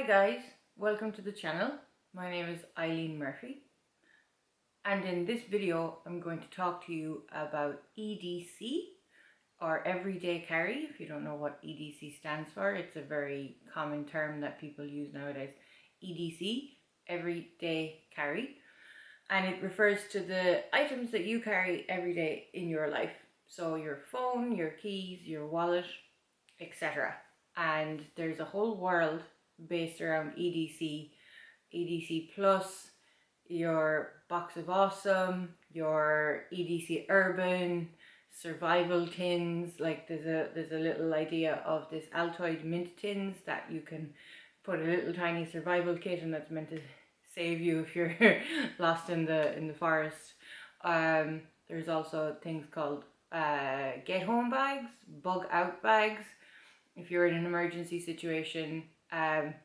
Hi guys, welcome to the channel. My name is Eileen Murphy, and in this video I'm going to talk to you about EDC, or everyday carry. If you don't know what EDC stands for, it's a very common term that people use nowadays. EDC, everyday carry, and it refers to the items that you carry every day in your life. So your phone, your keys, your wallet, etc. And there's a whole world based around EDC, EDC Plus, your Box of Awesome, your EDC Urban, survival tins. Like there's a little idea of this Altoid mint tins that you can put a little tiny survival kit, and that's meant to save you if you're lost in the forest. There's also things called get home bags, bug out bags. If you're in an emergency situation,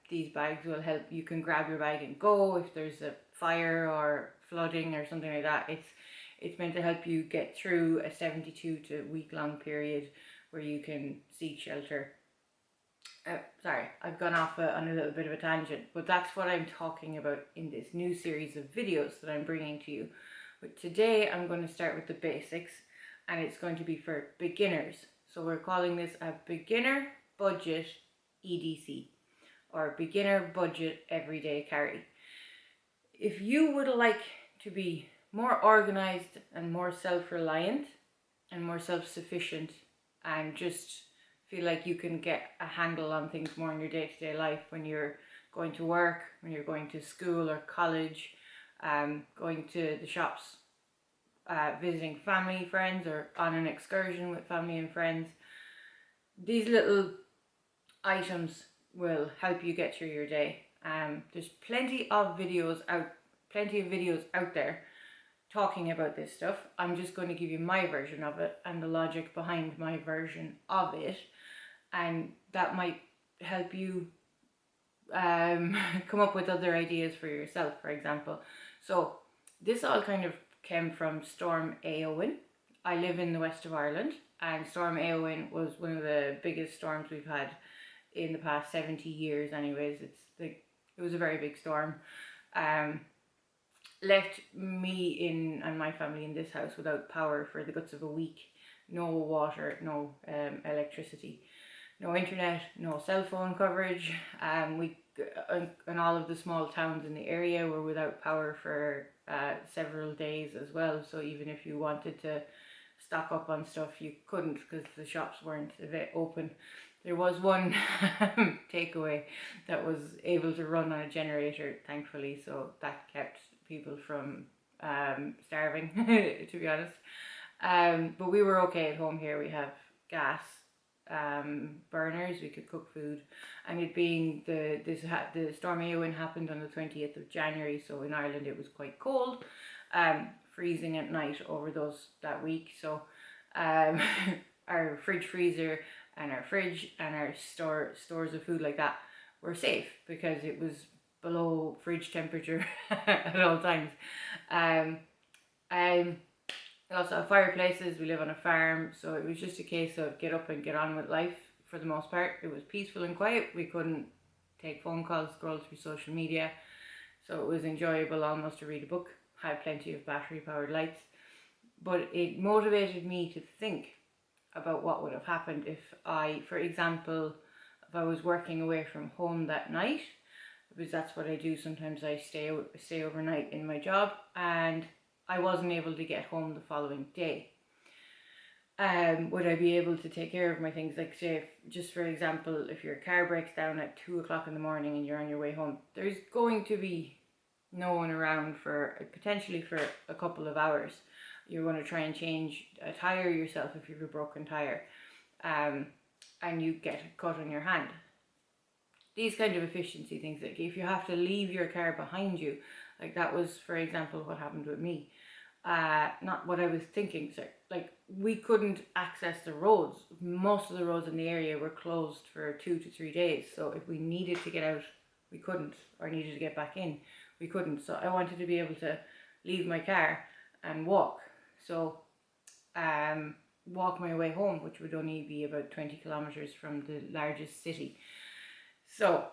these bags will help. You can grab your bag and go if there's a fire or flooding or something like that. It's meant to help you get through a 72 to week long period where you can seek shelter. Sorry, I've gone off on a little bit of a tangent, but that's what I'm talking about in this new series of videos that I'm bringing to you. But today I'm going to start with the basics, and it's going to be for beginners. So we're calling this a beginner budget EDC, or beginner budget everyday carry. If you would like to be more organized and more self-reliant and more self-sufficient, and just feel like you can get a handle on things more in your day-to-day life when you're going to work, when you're going to school or college, going to the shops, visiting family, friends, or on an excursion with family and friends, these little items will help you get through your day. There's plenty of videos out there talking about this stuff. I'm just going to give you my version of it and the logic behind my version of it, and that might help you come up with other ideas for yourself, for example. So this all kind of came from Storm Éowyn. I live in the west of Ireland, and Storm Éowyn was one of the biggest storms we've had in the past 70 years anyways. It was a very big storm. Left me and my family in this house without power for the guts of a week. No water, no electricity, no internet, no cell phone coverage. And all of the small towns in the area were without power for several days as well. So even if you wanted to stock up on stuff, you couldn't, because the shops weren't open. There was one takeaway that was able to run on a generator, thankfully, so that kept people from starving, to be honest. But we were okay at home here. We have gas burners, we could cook food, and it being the Storm Éowyn happened on the 20th of January, so in Ireland it was quite cold, freezing at night over that week. So our fridge freezer and our fridge and our stores of food like that were safe because it was below fridge temperature at all times. We also have fireplaces. We live on a farm, so it was just a case of get up and get on with life for the most part. It was peaceful and quiet. We couldn't take phone calls, scroll through social media, so it was enjoyable almost to read a book. Had plenty of battery powered lights, but it motivated me to think about what would have happened if I, for example, if I was working away from home that night, because that's what I do. Sometimes I stay overnight in my job, and I wasn't able to get home the following day. Would I be able to take care of my things? Like, say, just for example, if your car breaks down at 2 o'clock in the morning and you're on your way home, there's going to be no one around potentially for a couple of hours. You're going to try and change a tire yourself if you have a broken tire, and you get a cut on your hand. These kind of efficiency things, like if you have to leave your car behind you, like that was, for example, what happened with me. Not what I was thinking. So, like, we couldn't access the roads. Most of the roads in the area were closed for 2 to 3 days. So if we needed to get out, we couldn't, or needed to get back in, we couldn't. So I wanted to be able to leave my car and walk. So walk my way home, which would only be about 20 kilometers from the largest city. So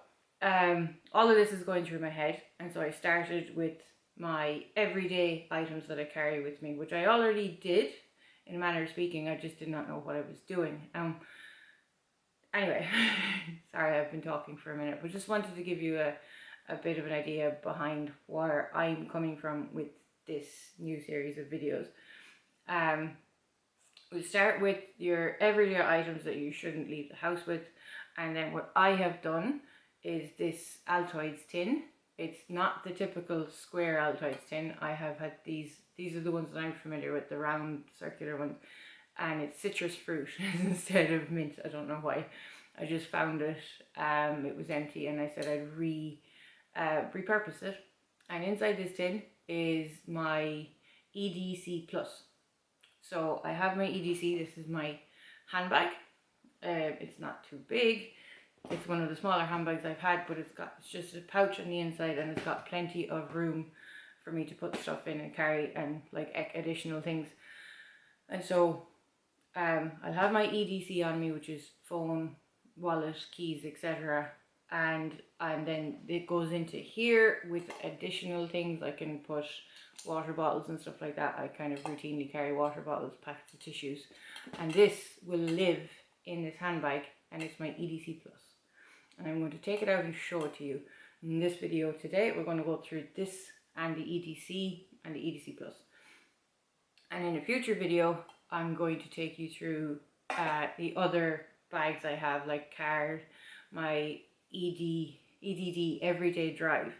all of this is going through my head, and so I started with my everyday items that I carry with me, which I already did in a manner of speaking. I just did not know what I was doing. Anyway, sorry, I've been talking for a minute, but just wanted to give you a bit of an idea behind where I'm coming from with this new series of videos. We'll start with your everyday items that you shouldn't leave the house with, and then what I have done is this Altoids tin. It's not the typical square Altoids tin. I have had these are the ones that I'm familiar with, the round circular ones, and it's citrus fruit instead of mint. I don't know why. I just found it, it was empty, and I said I'd repurpose it. And inside this tin is my EDC Plus. So I have my EDC, this is my handbag. It's not too big. It's one of the smaller handbags I've had, but it's just a pouch on the inside, and it's got plenty of room for me to put stuff in and carry, and like additional things. And so I'll have my EDC on me, which is phone, wallet, keys, etc. And then it goes into here with additional things. I can put water bottles and stuff like that. I kind of routinely carry water bottles, packets of tissues, and this will live in this handbag, and it's my EDC Plus. And I'm going to take it out and show it to you. In this video today, we're going to go through this and the EDC and the EDC Plus. And in a future video, I'm going to take you through the other bags I have, like card, my EDD everyday drive.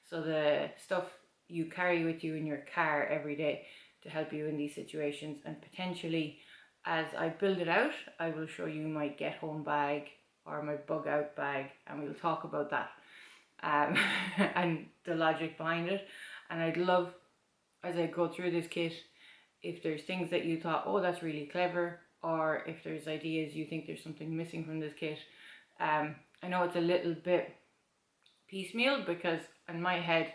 So the stuff you carry with you in your car every day to help you in these situations. And potentially, as I build it out, I will show you my get home bag or my bug out bag, and we'll talk about that and the logic behind it. And I'd love, as I go through this kit, if there's things that you thought, oh, that's really clever, or if there's ideas you think there's something missing from this kit. I know it's a little bit piecemeal, because in my head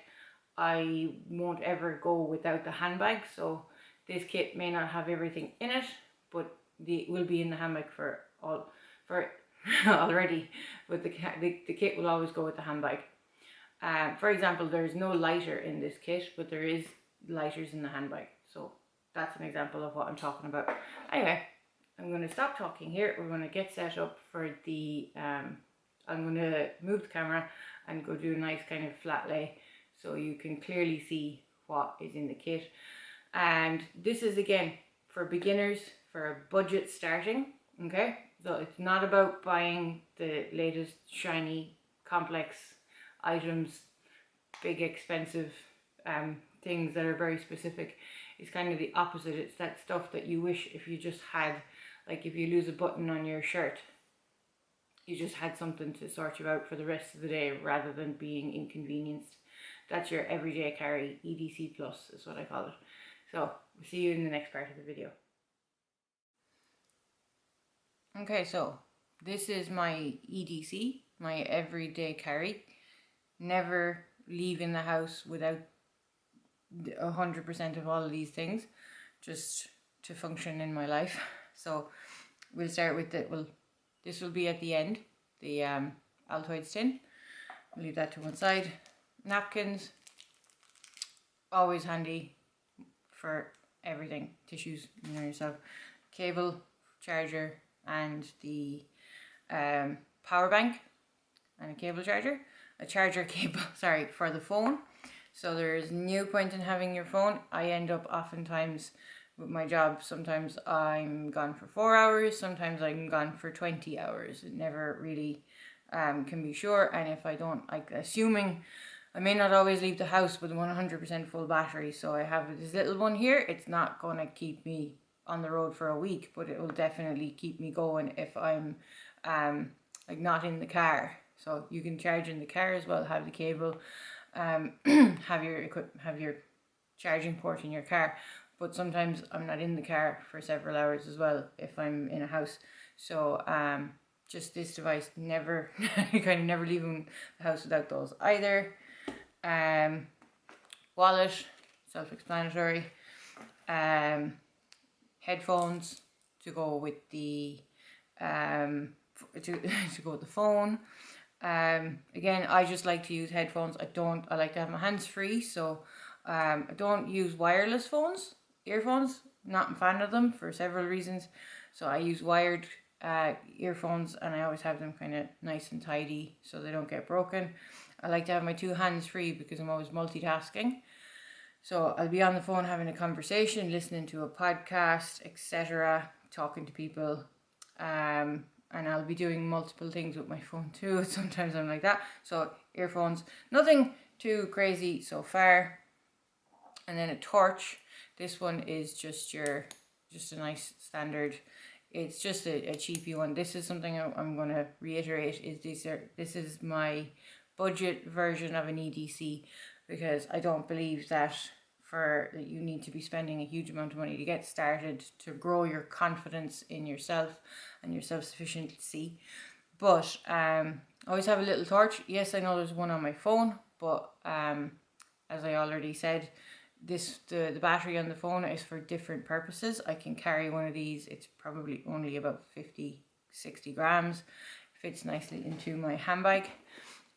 I won't ever go without the handbag, so this kit may not have everything in it, but it will be in the handbag for already, but the kit will always go with the handbag. For example, there's no lighter in this kit, but there is lighters in the handbag, so that's an example of what I'm talking about. Anyway, I'm going to stop talking here. We're going to get set up for the I'm going to move the camera and go do a nice kind of flat lay so you can clearly see what is in the kit. And this is again for beginners, for a budget starting, okay? So it's not about buying the latest shiny complex items, big expensive things that are very specific. It's kind of the opposite. It's that stuff that you wish if you just had, like if you lose a button on your shirt, you just had something to sort you out for the rest of the day rather than being inconvenienced. That's your everyday carry. EDC Plus is what I call it. So we'll see you in the next part of the video. Okay, so this is my EDC, my everyday carry. Never leaving the house without 100% of all of these things, just to function in my life. So we'll start with this will be at the end, the Altoids tin. I'll leave that to one side. Napkins, always handy for everything. Tissues, you know yourself. Cable, charger, and the power bank, and a cable charger. A charger cable, sorry, for the phone. So there's no point in having your phone. I end up oftentimes with my job, sometimes I'm gone for 4 hours, sometimes I'm gone for 20 hours. It never really can be sure. And if I don't, assuming I may not always leave the house with 100% full battery, so I have this little one here. It's not going to keep me on the road for a week, but it will definitely keep me going if I'm like not in the car. So you can charge in the car as well, have the cable, have your charging port in your car. But sometimes I'm not in the car for several hours as well if I'm in a house. So just this device, never kind of never leaving the house without those either. Wallet, self-explanatory. Headphones to go with the to go with the phone. Again, I just like to use headphones. I like to have my hands free, so I don't use wireless earphones. Not a fan of them for several reasons. So I use wired earphones, and I always have them kind of nice and tidy so they don't get broken. I like to have my two hands free because I'm always multitasking. So I'll be on the phone having a conversation, listening to a podcast, etc., talking to people, and I'll be doing multiple things with my phone too. Sometimes I'm like that. So earphones, nothing too crazy so far. And then a torch. This one is just a nice standard. It's just a cheapy one. This is something I'm going to reiterate. This is my budget version of an EDC, because I don't believe that you need to be spending a huge amount of money to get started, to grow your confidence in yourself and your self-sufficiency. But I always have a little torch. Yes, I know there's one on my phone, but as I already said, the battery on the phone is for different purposes. I can carry one of these. It's probably only about 50-60 grams. Fits nicely into my handbag,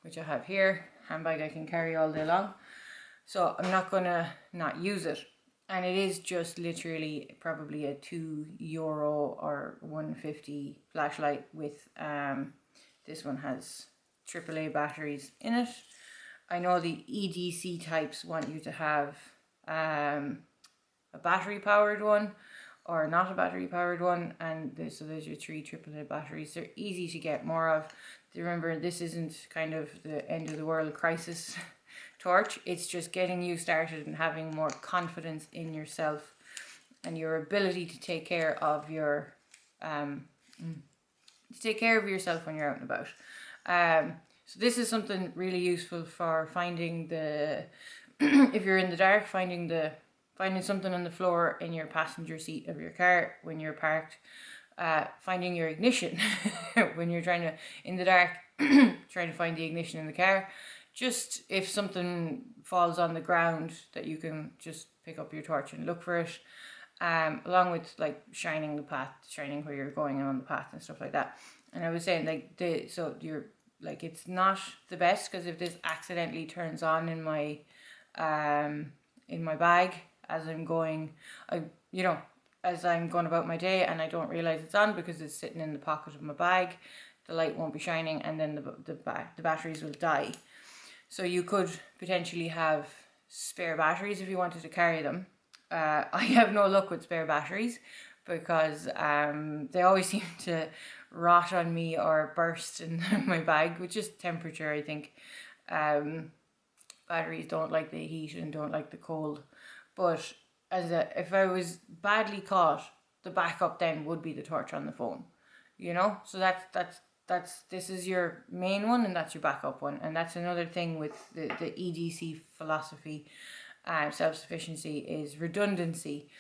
which I have here. Handbag I can carry all day long. So I'm not gonna not use it. And it is just literally probably a €2 or 150 flashlight with this one has AAA batteries in it. I know the EDC types want you to have a battery powered one or not a battery powered one, and so there's your 3 AAA batteries. They're easy to get more of. Remember, this isn't kind of the end of the world crisis torch. It's just getting you started and having more confidence in yourself and your ability to take care of yourself when you're out and about. So this is something really useful for finding the if you're in the dark, finding something on the floor in your passenger seat of your car when you're parked, finding your ignition when you're in the dark trying to find the ignition in the car. Just if something falls on the ground, that you can just pick up your torch and look for it, along with like shining where you're going on the path and stuff like that. And I was saying, it's not the best, because if this accidentally turns on in my bag as I'm going about my day, and I don't realize it's on because it's sitting in the pocket of my bag, the light won't be shining, and then the batteries will die. So you could potentially have spare batteries if you wanted to carry them. I have no luck with spare batteries because they always seem to rot on me or burst in my bag, which is temperature, I think. Batteries don't like the heat and don't like the cold. But if I was badly caught, the backup then would be the torch on the phone. So this is your main one, and that's your backup one. And that's another thing with the EDC philosophy, self-sufficiency, is redundancy.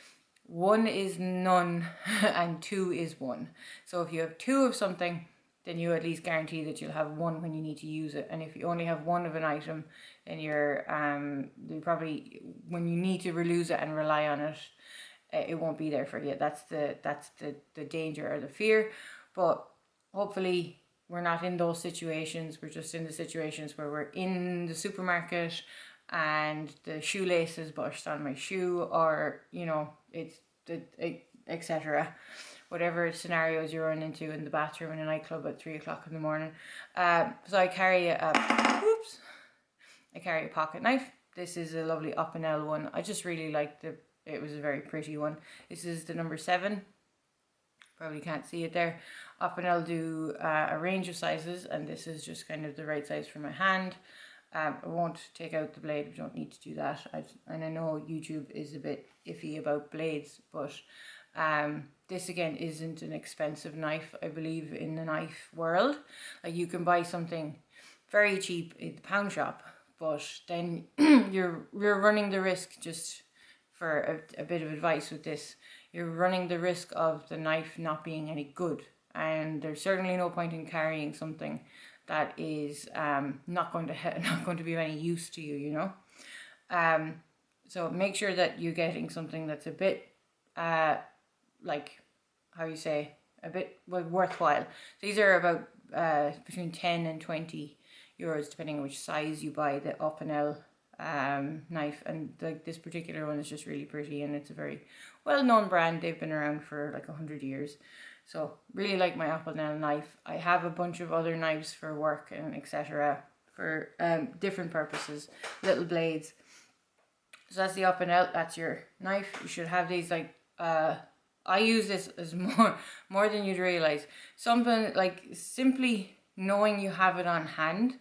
1 is none and 2 is 1. So if you have 2 of something, then you at least guarantee that you'll have 1 when you need to use it. And if you only have 1 of an item, then you're probably, when you need to relose it and rely on it, it won't be there for you. That's the danger or the fear. But hopefully we're not in those situations. We're just in the situations where we're in the supermarket and the shoelace is burst on my shoe, or etc. Whatever scenarios you run into in the bathroom in a nightclub at 3 o'clock in the morning. So I carry a pocket knife. This is a lovely Opinel one. I just really liked it was a very pretty one. This is the number 7. Probably can't see it there. Opinel do a range of sizes, and this is just kind of the right size for my hand. I won't take out the blade. We don't need to do that. And I know YouTube is a bit iffy about blades, but this again isn't an expensive knife. I believe in the knife world, like you can buy something very cheap in the pound shop, but then you're running the risk, just for a bit of advice with this, you're running the risk of the knife not being any good, and there's certainly no point in carrying something that is not going to be of any use to you. So make sure that you're getting something that's a bit a bit worthwhile. These are about between 10 and 20 euros depending on which size you buy the up and L knife. And this particular one is just really pretty, and it's a very well-known brand. They've been around for like 100 years. So really like my up and L knife. I have a bunch of other knives for work and etc. for different purposes, little blades. So that's the up and L, that's your knife. You should have these like I use this as more than you'd realize. Something like simply knowing you have it on hand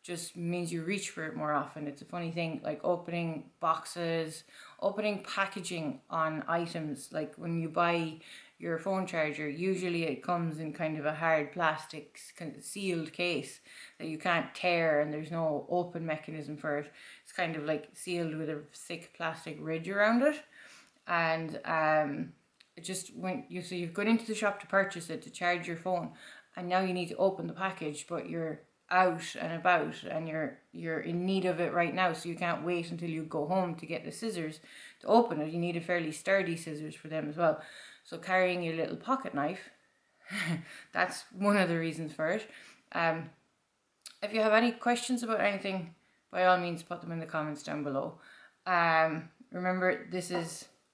just means you reach for it more often. It's a funny thing, like opening boxes, opening packaging on items. Like when you buy your phone charger, usually it comes in kind of a hard plastic kind of sealed case that you can't tear, and there's no open mechanism for it. It's kind of like sealed with a thick plastic ridge around it. And it just when you've gone into the shop to purchase it, to charge your phone, and now you need to open the package, but you're out and about and you're in need of it right now, so you can't wait until you go home to get the scissors to open it. You need a fairly sturdy scissors for them as well. So carrying your little pocket knife, that's one of the reasons for it. If you have any questions about anything, by all means put them in the comments down below. Remember,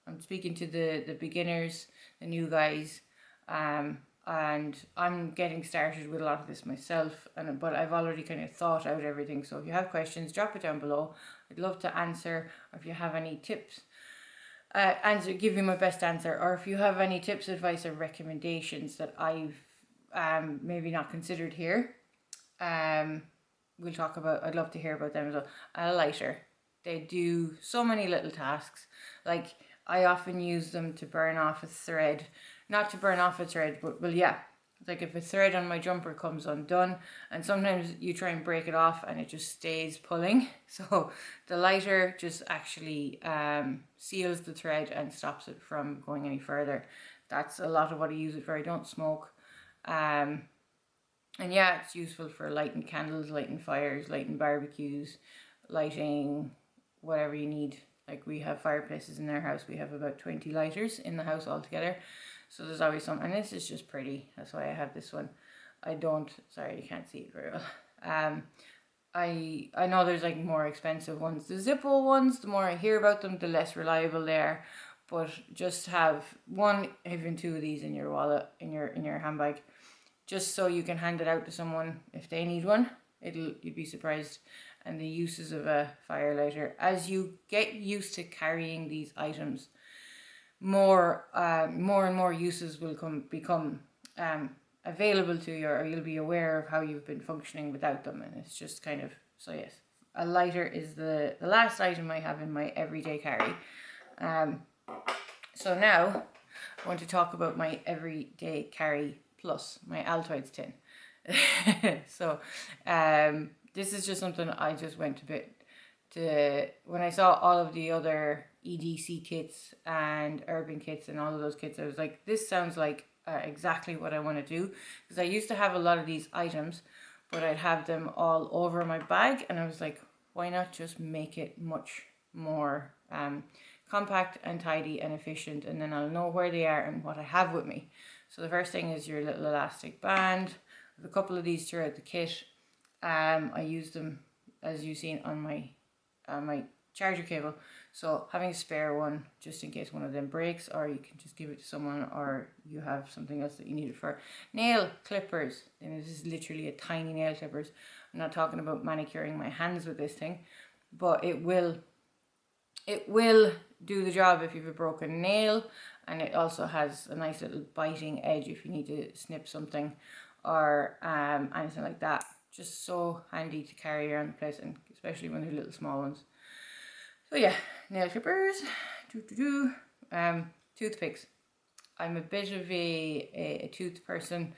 I'm speaking to the beginners, the new guys, and I'm getting started with a lot of this myself, but I've already kind of thought out everything. So if you have questions, drop it down below. I'd love to answer. Or if you have any tips, give you my best answer. Or if you have any tips, advice, or recommendations that I've maybe not considered here, we'll talk about. I'd love to hear about them as well. A lighter. They do so many little tasks. Like I often use them to burn off a thread. Not to burn off a thread, but well, yeah. Like if a thread on my jumper comes undone, and sometimes you try and break it off and it just stays pulling. So the lighter just actually seals the thread and stops it from going any further. That's a lot of what I use it for. I don't smoke. And yeah, it's useful for lighting candles, lighting fires, lighting barbecues, lighting whatever you need. Like we have fireplaces in our house. We have about 20 lighters in the house altogether. So there's always some, and this is just pretty. That's why I have this one. Sorry, you can't see it very well. I know there's like more expensive ones. The Zippo ones, the more I hear about them, the less reliable they are. But just have one, even two of these in your wallet, in your handbag, just so you can hand it out to someone if they need one. You'd be surprised. And the uses of a fire lighter, as you get used to carrying these items, more and more uses will become available to you, or you'll be aware of how you've been functioning without them. And it's just kind of, so yes, a lighter is the last item I have in my everyday carry. So now I want to talk about my everyday carry plus, my Altoids tin. So this is just something I just went a bit to, when I saw all of the other EDC kits and urban kits and all of those kits, I was like, this sounds like exactly what I want to do. Because I used to have a lot of these items, but I'd have them all over my bag, and I was like, why not just make it much more compact and tidy and efficient, and then I'll know where they are and what I have with me. So the first thing is your little elastic band. I have a couple of these throughout the kit. I use them, as you've seen, on my charger cable. So having a spare one just in case one of them breaks, or you can just give it to someone, or you have something else that you need it for. Nail clippers, and this is literally a tiny nail clippers. I'm not talking about manicuring my hands with this thing, but it will do the job if you have a broken nail, and it also has a nice little biting edge if you need to snip something or anything like that. Just so handy to carry around the place, and especially when they're little small ones. So yeah, nail clippers, toothpicks. I'm a bit of a tooth person.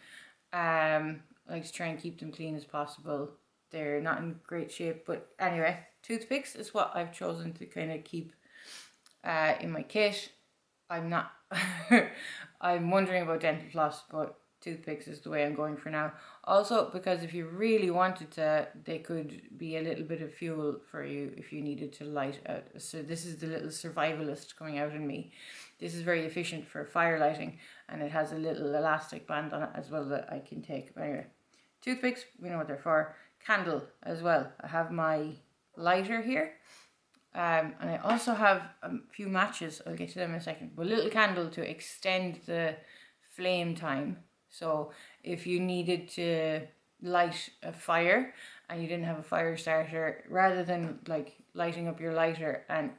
I like to try and keep them clean as possible. They're not in great shape, but anyway, toothpicks is what I've chosen to kind of keep in my kit. I'm not, I'm wondering about dental floss, but toothpicks is the way I'm going for now. Also, because if you really wanted to, they could be a little bit of fuel for you if you needed to light out. So this is the little survivalist coming out in me. This is very efficient for fire lighting, and it has a little elastic band on it as well that I can take. But anyway, Toothpicks, we know what they're for. Candle as well. I have my lighter here. And I also have a few matches. I'll get to them in a second. But a little candle to extend the flame time. So if you needed to light a fire and you didn't have a fire starter, rather than like lighting up your lighter and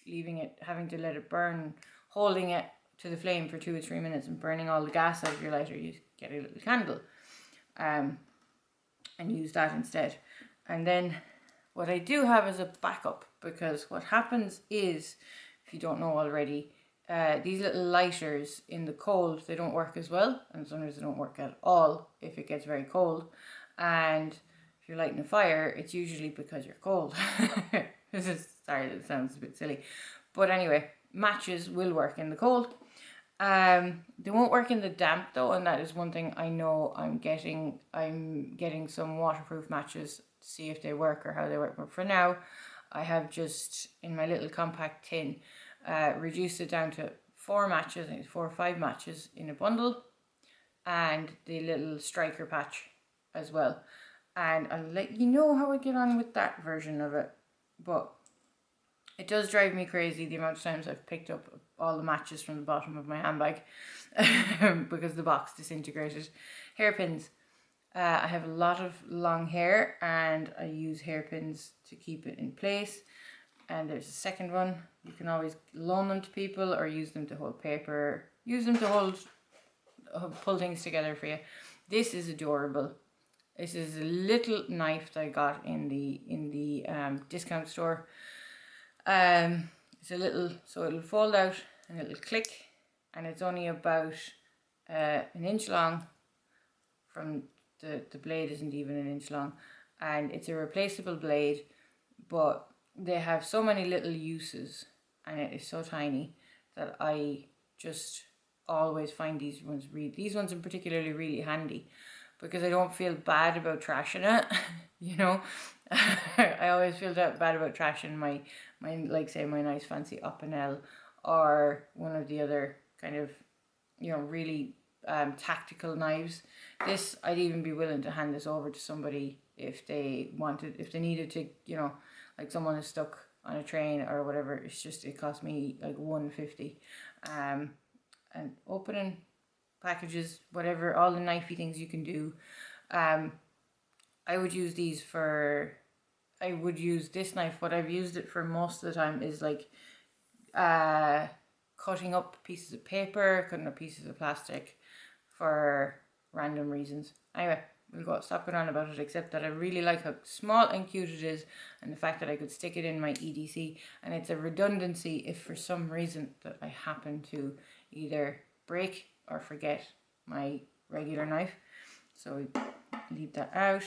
leaving it, having to let it burn, holding it to the flame for 2 or 3 minutes and burning all the gas out of your lighter, you get a little candle and use that instead. And then what I do have is a backup, because what happens is, if you don't know already, these little lighters in the cold, they don't work as well, and sometimes they don't work at all if it gets very cold. And if you're lighting a fire, it's usually because you're cold. Sorry, that sounds a bit silly, but anyway, matches will work in the cold. They won't work in the damp though, and that is one thing I know. I'm getting some waterproof matches to see if they work or how they work, but for now I have just, in my little compact tin, reduced it down to 4 matches. I think it's 4 or 5 matches in a bundle, and the little striker patch as well. And I'll let you know how I get on with that version of it. But it does drive me crazy the amount of times I've picked up all the matches from the bottom of my handbag because the box disintegrated. Hairpins. I have a lot of long hair and I use hairpins to keep it in place. And there's a second one. You can always loan them to people or use them to hold paper. Use them to pull things together for you. This is adorable. This is a little knife that I got in the discount store. It's a little, so it'll fold out and it'll click, and it's only about an inch long. From the blade isn't even an inch long, and it's a replaceable blade, but they have so many little uses and it is so tiny that I just always find these ones in particularly really handy, because I don't feel bad about trashing it. You know, I always feel bad about trashing my like say my nice fancy Opinel or one of the other kind of, you know, really tactical knives. This, I'd even be willing to hand this over to somebody if they needed to, you know, like someone is stuck on a train or whatever. It's just, it cost me like $1.50. And opening packages, whatever, all the knifey things you can do. I would use this knife. What I've used it for most of the time is like cutting up pieces of paper, cutting up pieces of plastic for random reasons. Anyway, we'll stop going on about it, except that I really like how small and cute it is, and the fact that I could stick it in my EDC, and it's a redundancy if for some reason that I happen to either break or forget my regular knife. So leave that out.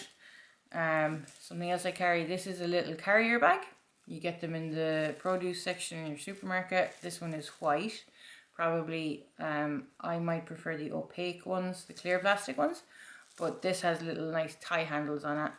Something else I carry, this is a little carrier bag. You get them in the produce section in your supermarket. This one is white. Probably I might prefer the opaque ones, the clear plastic ones, but this has little nice tie handles on it.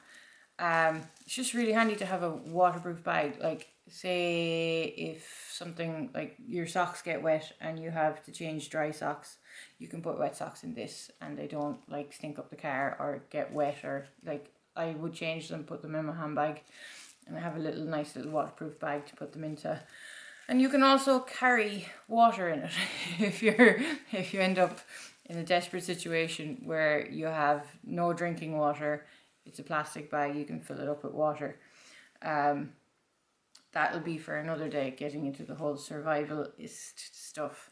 It's just really handy to have a waterproof bag. Like, say if something like your socks get wet and you have to change dry socks, you can put wet socks in this and they don't like stink up the car or get wet, or like I would change them, put them in my handbag, and I have a nice little waterproof bag to put them into. And you can also carry water in it if you end up in a desperate situation where you have no drinking water. It's a plastic bag, you can fill it up with water. That'll be for another day, getting into the whole survivalist stuff.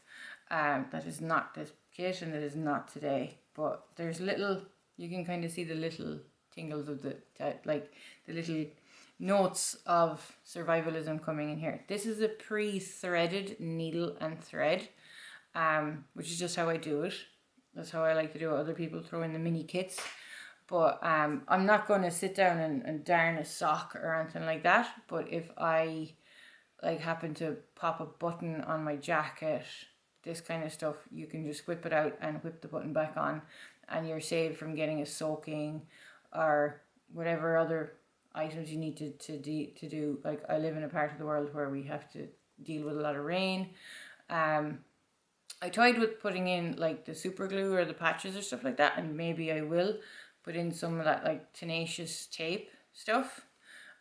That is not this kit and it is not today, but there's you can kind of see the little tingles of the little notes of survivalism coming in here. This is a pre-threaded needle and thread, which is just how I do it. That's how I like to do it. Other people throw in the mini kits, but I'm not going to sit down and darn a sock or anything like that. But if I like happen to pop a button on my jacket, this kind of stuff, you can just whip it out and whip the button back on, and you're saved from getting a soaking or whatever other items you need to do. Like, I live in a part of the world where we have to deal with a lot of rain. I tried with putting in like the super glue or the patches or stuff like that, and maybe I will, put in some of that like tenacious tape stuff.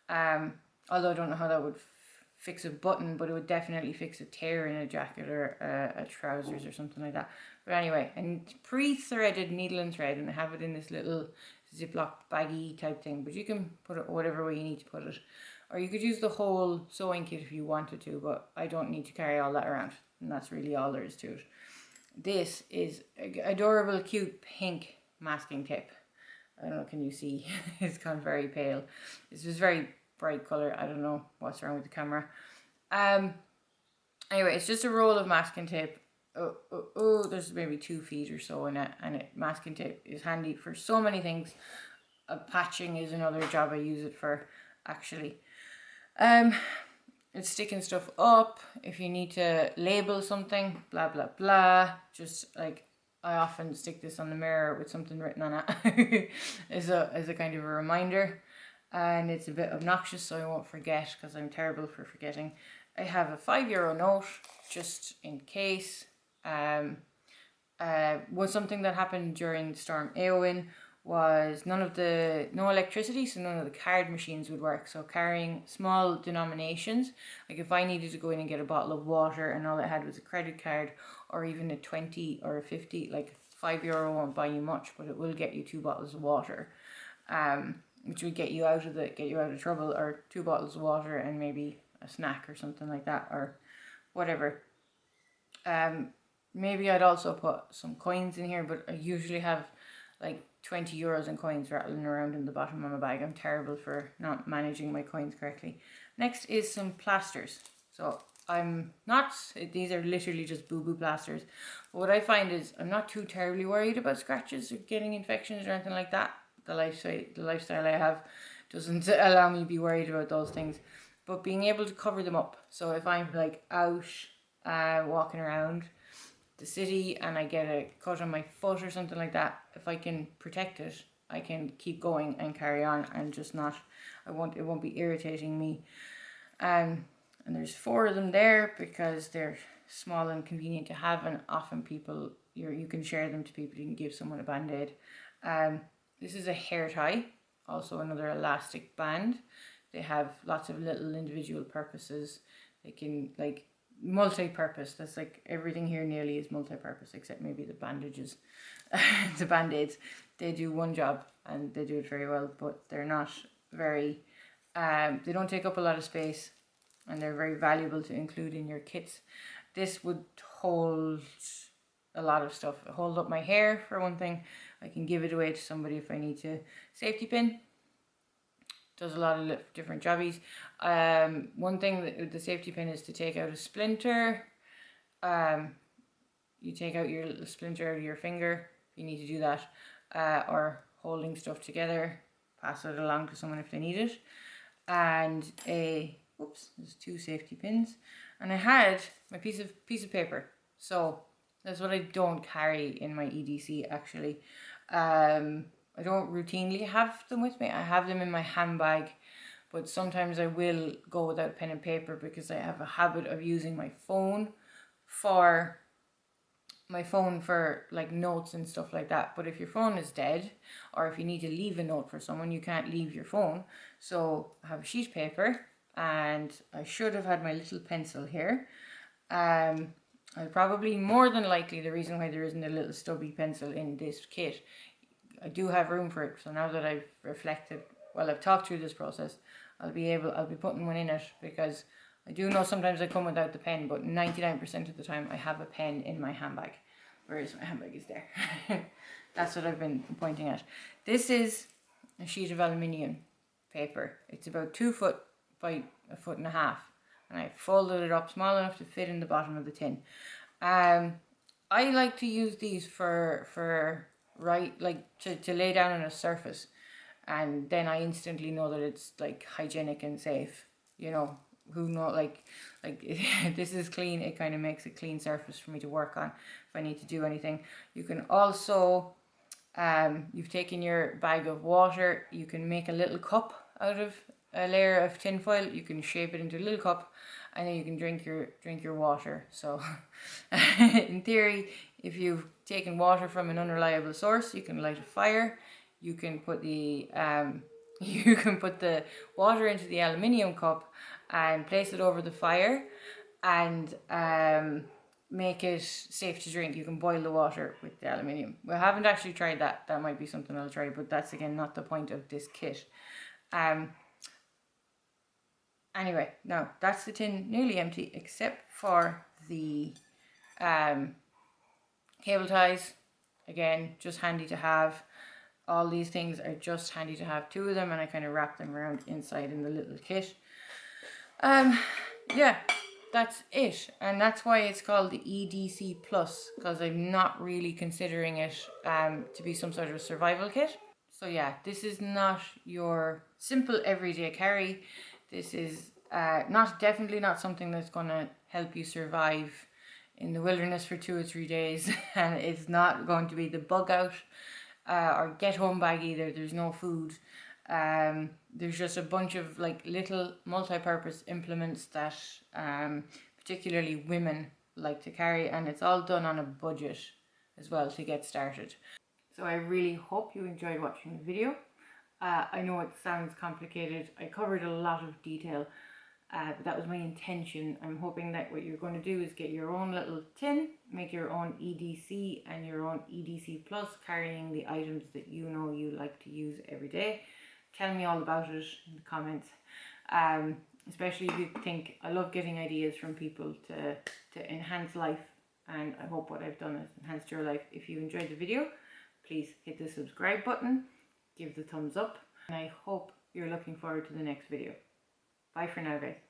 Although I don't know how that would fix a button, but it would definitely fix a tear in a jacket or a trousers or something like that. But anyway, and pre-threaded needle and thread, and I have it in this little Ziploc baggy type thing, but you can put it whatever way you need to put it. Or you could use the whole sewing kit if you wanted to, but I don't need to carry all that around. And that's really all there is to it. This is adorable, cute pink masking tape. I don't know, can you see? It's gone very pale. This is very bright colour. I don't know what's wrong with the camera. Anyway, it's just a roll of masking tape. There's maybe 2 feet or so in it, and masking tape is handy for so many things. Patching is another job I use it for, actually. It's sticking stuff up if you need to label something, blah blah blah. Just like I often stick this on the mirror with something written on it as a kind of a reminder, and it's a bit obnoxious so I won't forget, because I'm terrible for forgetting. I have a €5 note just in case. Was something that happened during Storm Eowyn was no electricity, so none of the card machines would work. So carrying small denominations, like if I needed to go in and get a bottle of water and all I had was a credit card, or even a 20 or a 50, like €5 won't buy you much, but it will get you 2 bottles of water, which would get you out of trouble, or 2 bottles of water and maybe a snack or something like that, or whatever. Maybe I'd also put some coins in here, but I usually have like €20 in coins rattling around in the bottom of my bag. I'm terrible for not managing my coins correctly. Next is some plasters. So these are literally just boo-boo plasters. But what I find is I'm not too terribly worried about scratches or getting infections or anything like that. The lifestyle I have doesn't allow me to be worried about those things. But being able to cover them up. So if I'm like out walking around the city and I get a cut on my foot or something like that, if I can protect it, I can keep going and carry on and just it won't be irritating me. And there's 4 of them there because they're small and convenient to have, and often you can share them to people. You can give someone a band-aid. This is a hair tie, also another elastic band. They have lots of little individual purposes. They can like multi-purpose. That's like everything here nearly is multi-purpose, except maybe the bandages. The band-aids, they do one job and they do it very well, but they're not very they don't take up a lot of space, and they're very valuable to include in your kits. This would hold a lot of stuff. Hold up my hair for one thing. I can give it away to somebody if I need to. Safety pin does a lot of different jobbies. One thing that the safety pin is to take out a splinter. You take out your little splinter out of your finger if you need to do that, or holding stuff together, pass it along to someone if they need it. And there's 2 safety pins, and I had my piece of paper. So that's what I don't carry in my EDC actually. I don't routinely have them with me. I have them in my handbag, but sometimes I will go without pen and paper because I have a habit of using my phone for like notes and stuff like that. But if your phone is dead, or if you need to leave a note for someone, you can't leave your phone. So I have a sheet of paper, and I should have had my little pencil here. I'll probably, more than likely, the reason why there isn't a little stubby pencil in this kit, I do have room for it. So now that I've reflected, I've talked through this process, I'll be putting one in it, because I do know sometimes I come without the pen, but 99% of the time I have a pen in my handbag. Whereas my handbag is there. That's what I've been pointing at. This is a sheet of aluminium paper. It's about 2 foot by 1.5 foot, and I folded it up small enough to fit in the bottom of the tin. I like to use these to lay down on a surface, and then I instantly know that it's like hygienic and safe. You know, this is clean. It kind of makes a clean surface for me to work on if I need to do anything. You can also, you've taken your bag of water, you can make a little cup out of a layer of tin foil. You can shape it into a little cup, and then you can drink your water. So in theory, if you've taken water from an unreliable source, you can light a fire you can put the you can put the water into the aluminium cup and place it over the fire and make it safe to drink. You can boil the water with the aluminium. We haven't actually tried that. That might be something I'll try, but that's again not the point of this kit. Anyway, now that's the tin nearly empty except for the cable ties. Again, just handy to have. All these things are just handy to have, 2 of them, and I kind of wrap them around inside in the little kit. Yeah, that's it, and that's why it's called the EDC Plus, because I'm not really considering it to be some sort of survival kit. So yeah, this is not your simple everyday carry. This is definitely not something that's going to help you survive in the wilderness for 2 or 3 days, and it's not going to be the bug out or get home bag either. There's no food. There's just a bunch of like little multi-purpose implements that particularly women like to carry, and it's all done on a budget as well to get started. So I really hope you enjoyed watching the video. I know it sounds complicated. I covered a lot of detail, but that was my intention. I'm hoping that what you're going to do is get your own little tin, make your own EDC and your own EDC Plus, carrying the items that you know you like to use every day. Tell me all about it in the comments, especially if you think. I love getting ideas from people to enhance life, and I hope what I've done has enhanced your life. If you enjoyed the video, please hit the subscribe button, give the thumbs up, and I hope you're looking forward to the next video. Bye for now, guys.